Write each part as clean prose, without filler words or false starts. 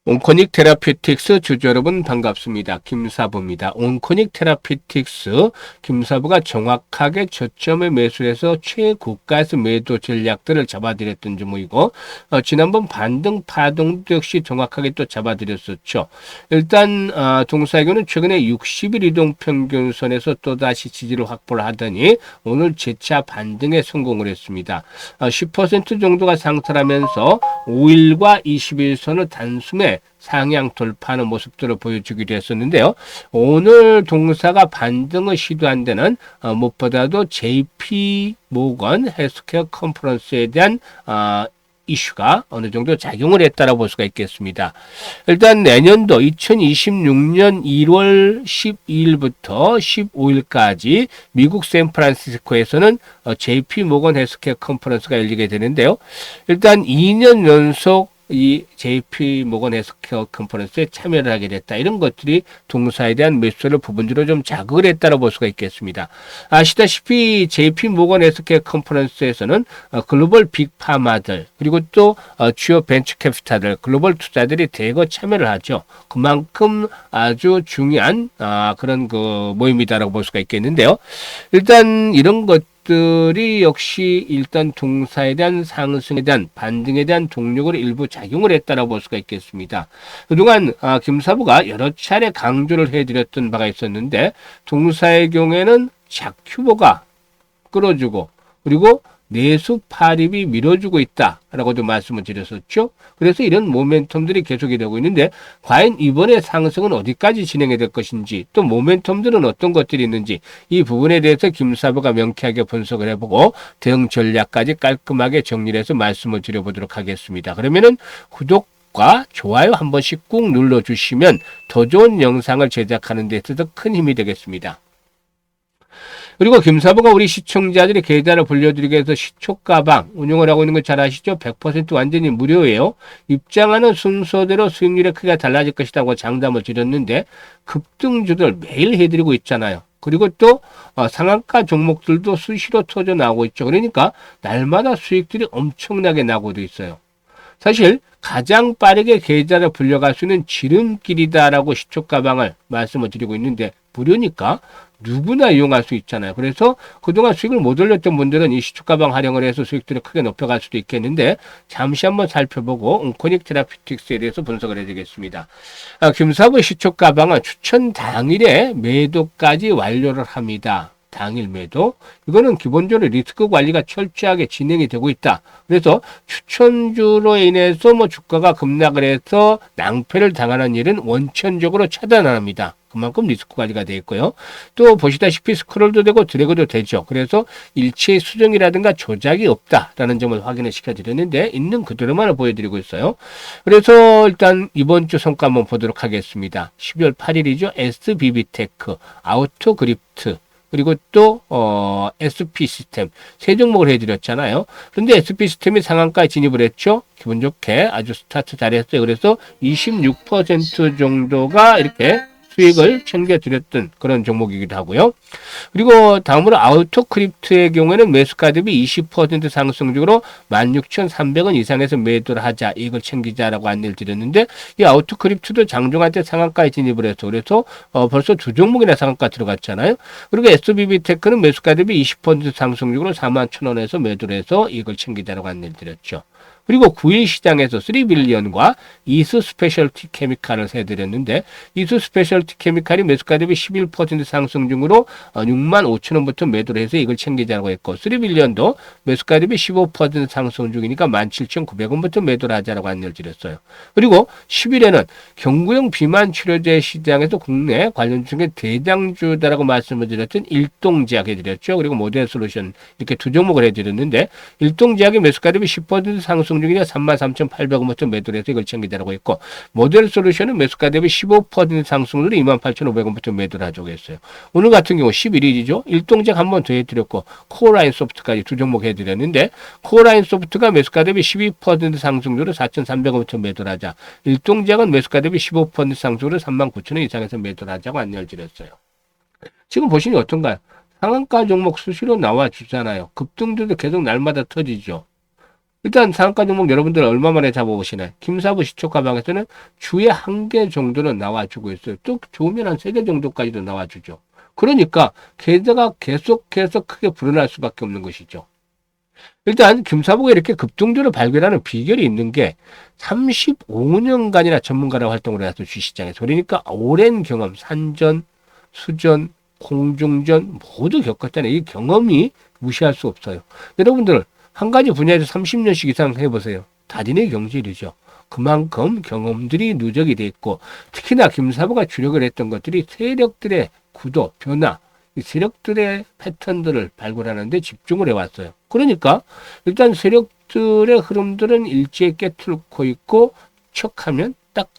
온코닉 테라피틱스 주주 여러분 반갑습니다. 김사부입니다. 온코닉 테라피틱스 김사부가 정확하게 저점에 매수해서 최고가에서 매도 전략들을 잡아드렸던 종목이고 지난번 반등 파동도 역시 정확하게 또 잡아드렸었죠. 일단 동사이교는 최근에 60일 이동평균선에서 또다시 지지를 확보를 하더니 오늘 재차 반등에 성공을 했습니다. 10% 정도가 상승하면서 5일과 21선을 단숨에 상향 돌파하는 모습들을 보여주기도 했었는데요. 오늘 동사가 반등을 시도한 데는 무엇보다도 JP 모건 헬스케어 컨퍼런스에 대한 이슈가 어느 정도 작용을 했다라고 볼 수가 있겠습니다. 일단 내년도 2026년 1월 12일부터 15일까지 미국 샌프란시스코에서는 JP 모건 헬스케어 컨퍼런스가 열리게 되는데요. 일단 2년 연속 이 JP 모건 헬스케어 컨퍼런스에 참여를 하게 됐다. 이런 것들이 동사에 대한 매수를 부분적으로 좀 자극을 했다고 볼 수가 있겠습니다. 아시다시피 JP 모건 헬스케어 컨퍼런스에서는 글로벌 빅파마들 그리고 또 주요 벤처 캐피탈들 글로벌 투자들이 대거 참여를 하죠. 그만큼 아주 중요한 그런 그 모임이다라고 볼 수가 있겠는데요. 일단 이런 것들이 역시 일단 동사에 대한 상승에 대한 반등에 대한 동력으로 일부 작용을 했다라고 볼 수가 있겠습니다. 그동안 김사부가 여러 차례 강조를 해드렸던 바가 있었는데 동사의 경우에는 작규모가 끌어주고 그리고 내수 팔입이 밀어주고 있다라고도 말씀을 드렸었죠. 그래서 이런 모멘텀들이 계속이 되고 있는데 과연 이번에 상승은 어디까지 진행이 될 것인지 또 모멘텀들은 어떤 것들이 있는지 이 부분에 대해서 김사부가 명쾌하게 분석을 해보고 대응 전략까지 깔끔하게 정리를 해서 말씀을 드려보도록 하겠습니다. 그러면은 구독과 좋아요 한 번씩 꾹 눌러주시면 더 좋은 영상을 제작하는 데 있어서 큰 힘이 되겠습니다. 그리고 김사부가 우리 시청자들의 계좌를 불려드리기 위해서 시초가방 운영을 하고 있는 거 잘 아시죠? 100% 완전히 무료예요. 입장하는 순서대로 수익률의 크기가 달라질 것이라고 장담을 드렸는데 급등주들 매일 해드리고 있잖아요. 그리고 또 상한가 종목들도 수시로 터져 나오고 있죠. 그러니까 날마다 수익들이 엄청나게 나고도 있어요. 사실 가장 빠르게 계좌를 불려갈 수 있는 지름길이다라고 시초가방을 말씀을 드리고 있는데 무료니까 누구나 이용할 수 있잖아요. 그래서 그동안 수익을 못 올렸던 분들은 이 시초가방 활용을 해서 수익들을 크게 높여갈 수도 있겠는데 잠시 한번 살펴보고 온코닉 테라피틱스에 대해서 분석을 해드리겠습니다. 김사부 시초가방은 추천 당일에 매도까지 완료를 합니다. 당일 매도. 이거는 기본적으로 리스크 관리가 철저하게 진행이 되고 있다. 그래서 추천주로 인해서 주가가 급락을 해서 낭패를 당하는 일은 원천적으로 차단합니다. 그만큼 리스크 관리가 되어 있고요. 또 보시다시피 스크롤도 되고 드래그도 되죠. 그래서 일체의 수정이라든가 조작이 없다라는 점을 확인을 시켜드렸는데 있는 그대로만 보여드리고 있어요. 그래서 일단 이번 주 성과 한번 보도록 하겠습니다. 12월 8일이죠. SBB테크, 아우토그립트 그리고 또 SP 시스템 세 종목을 해드렸잖아요. 그런데 SP 시스템이 상한가에 진입을 했죠. 기분 좋게 아주 스타트 잘했어요. 그래서 26% 정도가 이렇게 수익을 챙겨드렸던 그런 종목이기도 하고요. 그리고 다음으로 아우토크립트의 경우에는 매수가 대비 20% 상승 중으로 16,300원 이상에서 매도를 하자 이걸 챙기자라고 안내를 드렸는데 이 아우토크립트도 장중한테 상한가에 진입을 해서 그래서 벌써 두 종목이나 상한가 들어갔잖아요. 그리고 SBB테크는 매수가 대비 20% 상승 중으로 41,000원에서 매도를 해서 이걸 챙기자라고 안내를 드렸죠. 그리고 9일 시장에서 3빌리언과 이수 스페셜티 케미칼을 해드렸는데 이수 스페셜티 케미칼이 매수가 대비 11% 상승 중으로 65,000원부터 매도를 해서 이걸 챙기자고 했고 3빌리언도 매수가 대비 15% 상승 중이니까 17,900원부터 매도를 하자라고 안내를 드렸어요. 그리고 10일에는 경구용 비만 치료제 시장에서 국내 관련 중에 대장주다라고 말씀을 드렸던 일동제약 해드렸죠. 그리고 모델 솔루션 이렇게 두 종목을 해드렸는데 일동제약이 매수가 대비 10% 상승 중이냐 33,800원부터 매도를 해서 이걸 챙기자라고 했고 모델 솔루션은 매수가 대비 15% 상승으로 28,500원부터 매도를 하자고 했어요. 오늘 같은 경우 11일이죠. 일동작 한 번 더 해드렸고 코어라인 소프트까지 두 종목 해드렸는데 코어라인 소프트가 매수가 대비 12% 상승으로 4,300원부터 매도를 하자. 일동작은 매수가 대비 15% 상승으로 39,000원 이상에서 매도를 하자고 안내를 드렸어요. 지금 보시니 어떤가요? 상한가 종목 수시로 나와 주잖아요. 급등들도 계속 날마다 터지죠. 일단 상한가 종목 여러분들 얼마 만에 잡아보시나요? 김사부 시초가방에서는 주에 한 개 정도는 나와주고 있어요. 또 좋으면 한 세 개 정도까지도 나와주죠. 그러니까 계좌가 계속해서 크게 불어날 수밖에 없는 것이죠. 일단 김사부가 이렇게 급등주를 발견하는 비결이 있는 게 35년간이나 전문가로 활동을 해서 주시장에서 그러니까 오랜 경험, 산전, 수전, 공중전 모두 겪었잖아요. 이 경험이 무시할 수 없어요. 여러분들 한 가지 분야에서 30년씩 이상 해보세요. 달인의 경질이죠. 그만큼 경험들이 누적이 돼 있고 특히나 김사부가 주력을 했던 것들이 세력들의 구도, 변화, 이 세력들의 패턴들을 발굴하는 데 집중을 해왔어요. 그러니까 일단 세력들의 흐름들은 일제히 깨뚫고 있고 척하면 딱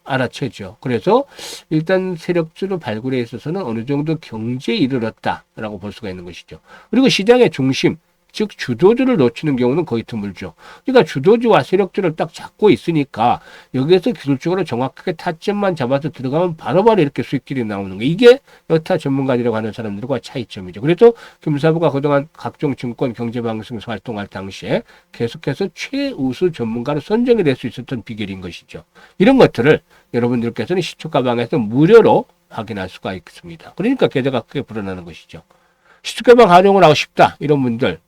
알아채죠. 그래서 일단 세력주를 발굴에 있어서는 어느 정도 경제에 이르렀다라고 볼 수가 있는 것이죠. 그리고 시장의 중심, 즉 주도주를 놓치는 경우는 거의 드물죠. 그러니까 주도주와 세력주를 딱 잡고 있으니까 여기에서 기술적으로 정확하게 타점만 잡아서 들어가면 바로바로 이렇게 수익들이 나오는 거. 이게 여타 전문가들이라고 하는 사람들과 차이점이죠. 그래서 김사부가 그동안 각종 증권 경제방송에서 활동할 당시에 계속해서 최우수 전문가로 선정이 될 수 있었던 비결인 것이죠. 이런 것들을 여러분들께서는 시초가방에서 무료로 확인할 수가 있습니다. 그러니까 계좌가 크게 불어나는 것이죠. 시초가방 활용을 하고 싶다 이런 분들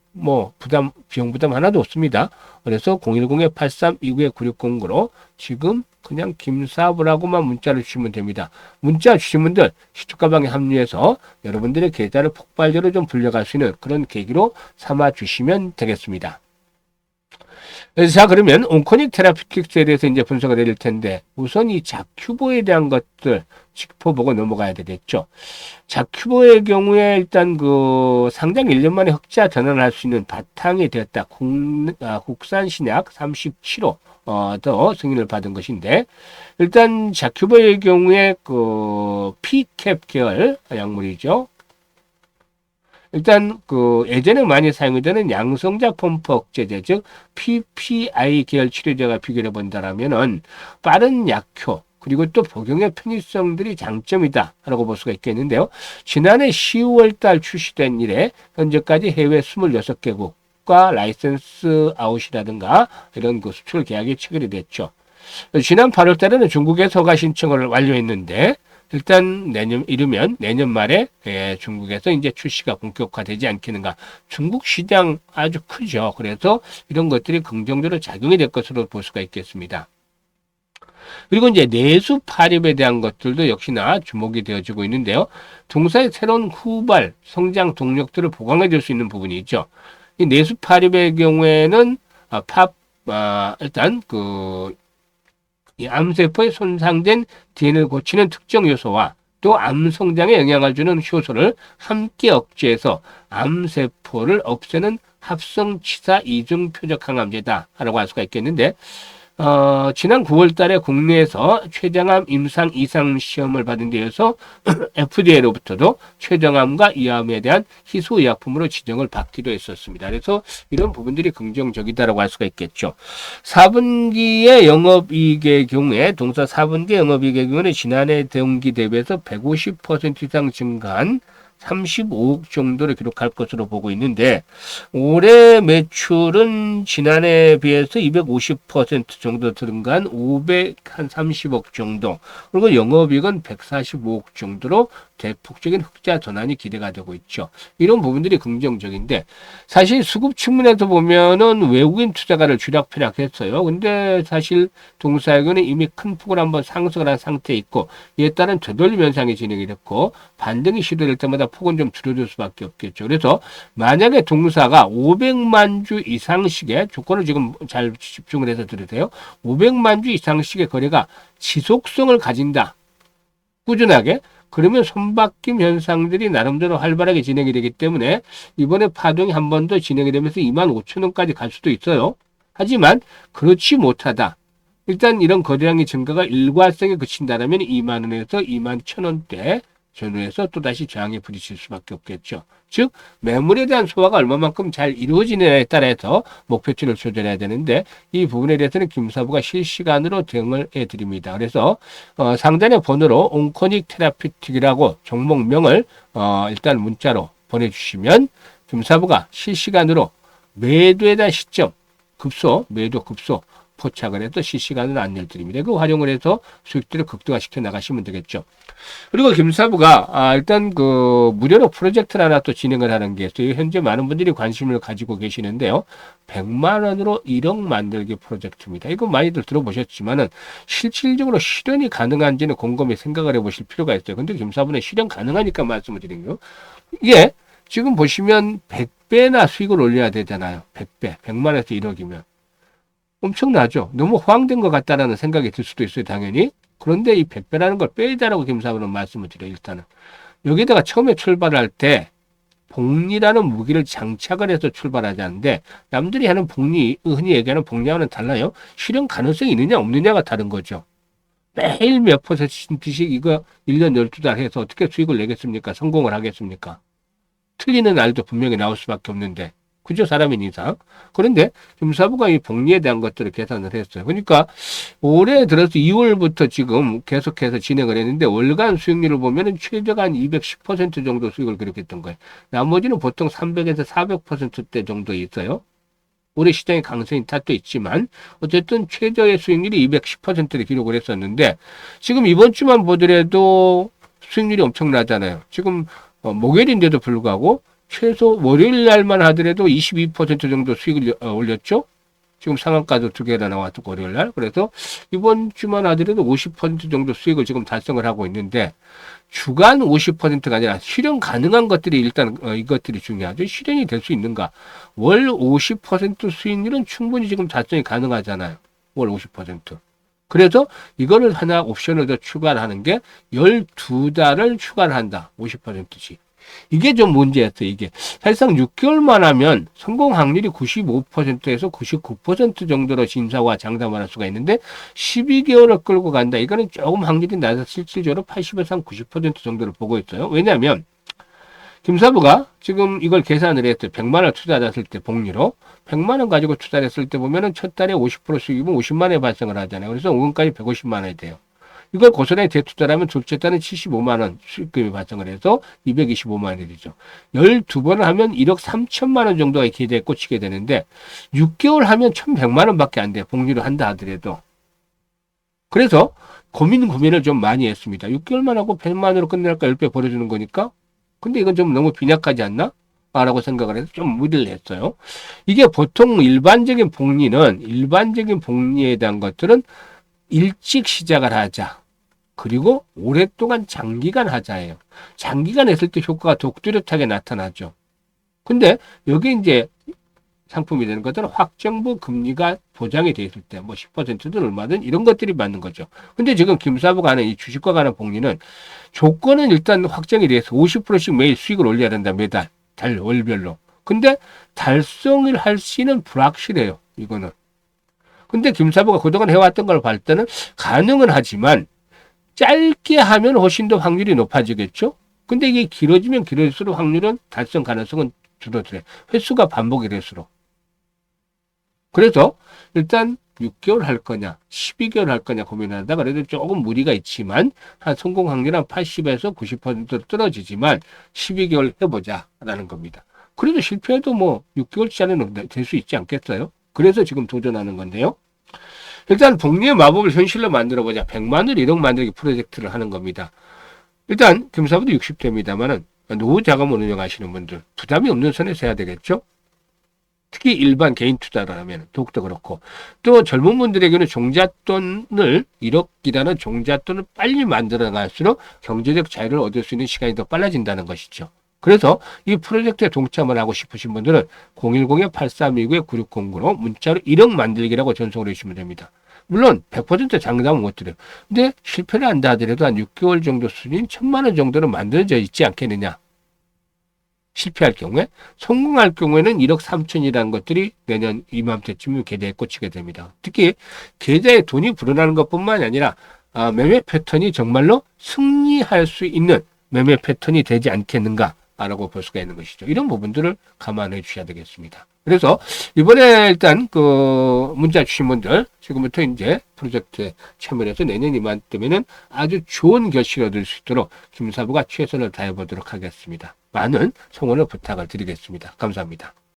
비용 부담 하나도 없습니다. 그래서 010-8329-9609로 지금 그냥 김사부라고만 문자를 주시면 됩니다. 문자 주신 분들 시초가방에 합류해서 여러분들의 계좌를 폭발적으로 좀 불려갈 수 있는 그런 계기로 삼아 주시면 되겠습니다. 자, 그러면 온코닉 테라피틱스에 대해서 이제 분석을 내릴 텐데, 우선 이 자큐보에 대한 것들 짚어보고 넘어가야 되겠죠. 자큐보의 경우에 일단 그 상장 1년 만에 흑자 전환을 할 수 있는 바탕이 되었다. 국산 신약 37호, 더 승인을 받은 것인데, 일단 자큐보의 경우에 그 P캡 계열 약물이죠. 일단 그 예전에 많이 사용이 되는 양성자 펌프 억제제 즉 PPI 계열 치료제가 비교해 본다라면은 빠른 약효 그리고 또 복용의 편의성들이 장점이다라고 볼 수가 있겠는데요. 지난해 10월 달 출시된 이래 현재까지 해외 26개국과 라이센스 아웃이라든가 이런 그 수출 계약이 체결이 됐죠. 지난 8월 달에는 중국에서 허가 신청을 완료했는데 일단 이르면 내년 말에 중국에서 이제 출시가 본격화되지 않겠는가. 중국 시장 아주 크죠. 그래서 이런 것들이 긍정적으로 작용이 될 것으로 볼 수가 있겠습니다. 그리고 이제 내수 파립에 대한 것들도 역시나 주목이 되어지고 있는데요. 동사의 새로운 후발, 성장 동력들을 보강해 줄 수 있는 부분이 있죠. 이 내수 파립의 경우에는 일단 이 암세포에 손상된 DNA를 고치는 특정 요소와 또 암 성장에 영향을 주는 효소를 함께 억제해서 암세포를 없애는 합성치사 이중 표적 항암제다라고 할 수가 있겠는데 지난 9월 달에 국내에서 췌장암 임상 이상 시험을 받은 데에서 FDA로부터도 췌장암과 이암에 대한 희소 의약품으로 지정을 받기도 했었습니다. 그래서 이런 부분들이 긍정적이다라고 할 수가 있겠죠. 4분기의 영업이익의 경우에 동사 4분기 영업이익의 경우는 지난해 동기 대비해서 150% 이상 증가한 35억 정도를 기록할 것으로 보고 있는데 올해 매출은 지난해에 비해서 250% 정도 증가한 530억 정도 그리고 영업이익은 145억 정도로 대폭적인 흑자 전환이 기대가 되고 있죠. 이런 부분들이 긍정적인데 사실 수급 측면에서 보면은 외국인 투자가를 쥐락펴락했어요. 근데 사실 동사역은 이미 큰 폭으로 한번 상승을 한 상태에 있고 이에 따른 되돌림 현상이 진행이 됐고 반등이 시도될 때마다 폭은 좀 줄어들 수밖에 없겠죠. 그래서 만약에 동사가 500만 주 이상씩의 조건을 지금 잘 집중을 해서 들으세요. 500만 주 이상씩의 거래가 지속성을 가진다. 꾸준하게. 그러면 손바뀜 현상들이 나름대로 활발하게 진행이 되기 때문에 이번에 파동이 한 번 더 진행이 되면서 25,000원까지 갈 수도 있어요. 하지만 그렇지 못하다. 일단 이런 거래량의 증가가 일괄성에 그친다면 2만 원에서 2만 1,000원대 전후에서 또다시 저항에 부딪힐 수밖에 없겠죠. 즉 매물에 대한 소화가 얼마만큼 잘 이루어지느냐에 따라서 목표치를 조절해야 되는데 이 부분에 대해서는 김사부가 실시간으로 대응을 해드립니다. 그래서 상단의 번호로 온코닉 테라피틱이라고 종목명을 일단 문자로 보내주시면 김사부가 실시간으로 매도에 대한 시점 급소, 매도 급소 포착을 해서 실시간으로 안내를 드립니다. 그 활용을 해서 수익들을 극대화시켜 나가시면 되겠죠. 그리고 김사부가 일단 그 무료로 프로젝트를 하나 또 진행을 하는 게 있어요. 현재 많은 분들이 관심을 가지고 계시는데요. 100만 원으로 1억 만들기 프로젝트입니다. 이거 많이들 들어보셨지만은 실질적으로 실현이 가능한지는 곰곰이 생각을 해보실 필요가 있어요. 근데 김사부는 실현 가능하니까 말씀을 드린 거예요. 이게 지금 보시면 100배나 수익을 올려야 되잖아요. 100배, 100만 원에서 1억이면. 엄청나죠. 너무 호황된 것 같다라는 생각이 들 수도 있어요, 당연히. 그런데 이 100배라는 걸 빼자라고 김사부는 말씀을 드려요, 일단은. 여기다가 처음에 출발할 때 복리라는 무기를 장착을 해서 출발하지 않는데, 남들이 하는 복리, 흔히 얘기하는 복리와는 달라요. 실현 가능성이 있느냐 없느냐가 다른 거죠. 매일 몇 %씩 이거 1년 12달 해서 어떻게 수익을 내겠습니까? 성공을 하겠습니까? 틀리는 날도 분명히 나올 수밖에 없는데. 그죠? 사람인 이상. 그런데 김사부가 이 복리에 대한 것들을 계산을 했어요. 그러니까 올해 들어서 2월부터 지금 계속해서 진행을 했는데 월간 수익률을 보면은 최저가 한 210% 정도 수익을 기록했던 거예요. 나머지는 보통 300에서 400%대 정도 있어요. 올해 시장의 강세인 탓도 있지만 어쨌든 최저의 수익률이 210%를 기록을 했었는데 지금 이번 주만 보더라도 수익률이 엄청나잖아요. 지금 목요일인데도 불구하고 최소 월요일 날만 하더라도 22% 정도 수익을 올렸죠. 지금 상한가도 2개나 나왔고 월요일 날. 그래서 이번 주만 하더라도 50% 정도 수익을 지금 달성을 하고 있는데 주간 50%가 아니라 실현 가능한 것들이 일단 이것들이 중요하죠. 실현이 될 수 있는가. 월 50% 수익률은 충분히 지금 달성이 가능하잖아요. 월 50%. 그래서 이거를 하나 옵션을 더 추가하는 게 12달을 추가를 한다. 50%씩. 이게 좀 문제였어요, 이게. 사실상 6개월만 하면 성공 확률이 95%에서 99% 정도로 심사와 장담을 할 수가 있는데 12개월을 끌고 간다. 이거는 조금 확률이 낮아서 실질적으로 80에서 90% 정도를 보고 있어요. 왜냐하면 김사부가 지금 이걸 계산을 했어요. 100만 원 투자했을 때 복리로 100만 원 가지고 투자를 했을 때 보면은 첫 달에 50% 수익이면 50만 원이 발생을 하잖아요. 그래서 5원까지 150만 원이 돼요. 이걸 고스란히 재투자를 하면 둘째 달은 75만 원 수익금이 발생을 해서 225만 원이 되죠. 12번을 하면 1억 3천만 원 정도가 기대에 꽂히게 되는데 6개월 하면 1,100만 원밖에 안 돼요. 복리로 한다 하더라도. 그래서 고민을 좀 많이 했습니다. 6개월만 하고 100만 원으로 끝낼까 10배 벌어주는 거니까. 근데 이건 좀 너무 빈약하지 않나? 라고 생각을 해서 좀 무리를 했어요. 이게 보통 일반적인 복리에 대한 것들은 일찍 시작을 하자. 그리고 오랫동안 장기간 하자예요. 장기간 했을 때 효과가 더 뚜렷하게 나타나죠. 근데 여기 이제 상품이 되는 것들은 확정부 금리가 보장이 돼 있을 때, 뭐 10%든 얼마든 이런 것들이 맞는 거죠. 근데 지금 김사부가 하는 이 주식과 관한 복리는 조건은 일단 확정이 돼서 50%씩 매일 수익을 올려야 된다, 매달. 월별로. 근데 달성을 할 수는 불확실해요, 이거는. 근데 김사부가 그동안 해왔던 걸 봤을 때는 가능은 하지만 짧게 하면 훨씬 더 확률이 높아지겠죠? 근데 이게 길어지면 길어질수록 확률은 달성 가능성은 줄어들어요. 횟수가 반복이 될수록. 그래서 일단 6개월 할 거냐, 12개월 할 거냐 고민하다 그래도 조금 무리가 있지만 한 성공 확률 한 80에서 90% 떨어지지만 12개월 해보자라는 겁니다. 그래도 실패해도 뭐 6개월치 안에는 될 수 있지 않겠어요? 그래서 지금 도전하는 건데요. 일단 복리의 마법을 현실로 만들어보자. 100만 원 1억 만들기 프로젝트를 하는 겁니다. 일단 김사부도 60대입니다만은 노후 자금을 운영하시는 분들 부담이 없는 선에서 해야 되겠죠. 특히 일반 개인 투자를 하면 더욱더 그렇고 또 젊은 분들에게는 종잣돈을 1억이라는 종잣돈을 빨리 만들어 갈수록 경제적 자유를 얻을 수 있는 시간이 더 빨라진다는 것이죠. 그래서 이 프로젝트에 동참을 하고 싶으신 분들은 010-8329-9609로 문자로 1억 만들기라고 전송을 해주시면 됩니다. 물론 100% 장담은 못 드려요. 근데 실패를 한다 하더라도 한 6개월 정도 수준인 1,000만 원 정도는 만들어져 있지 않겠느냐. 실패할 경우에 성공할 경우에는 1억 3천이라는 것들이 내년 이맘때쯤 계좌에 꽂히게 됩니다. 특히 계좌에 돈이 불어나는 것뿐만이 아니라 매매 패턴이 정말로 승리할 수 있는 매매 패턴이 되지 않겠는가라고 볼 수가 있는 것이죠. 이런 부분들을 감안해 주셔야 되겠습니다. 그래서 이번에 일단 그 문자 주신 분들 지금부터 이제 프로젝트에 참여해서 내년 이맘때면은 아주 좋은 결실을 얻을 수 있도록 김사부가 최선을 다해 보도록 하겠습니다. 많은 성원을 부탁을 드리겠습니다. 감사합니다.